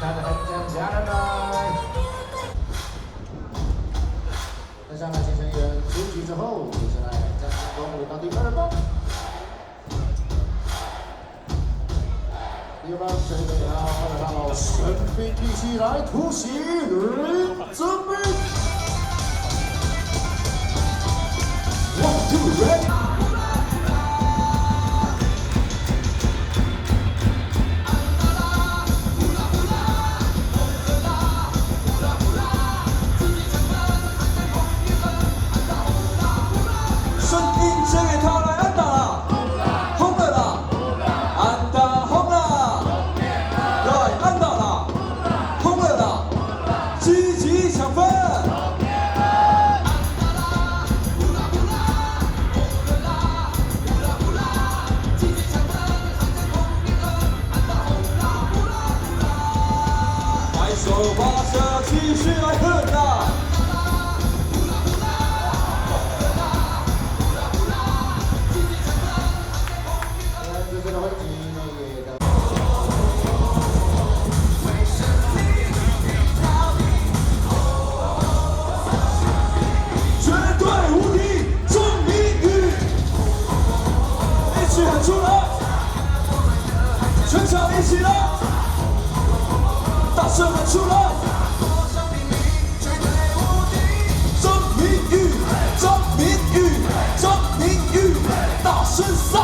他的横江家人们。那上来先生一人出局之后，接下来将进攻轮到第2棒。第2棒这个要2号神兵一起来突袭林泽斌。1、2 ready。 手把下，继续来喝呐！绝对无敌，钟明宇，一起喊出来，全场一起来！ 大声喊出来！张明宇，张明宇，张明宇，大声。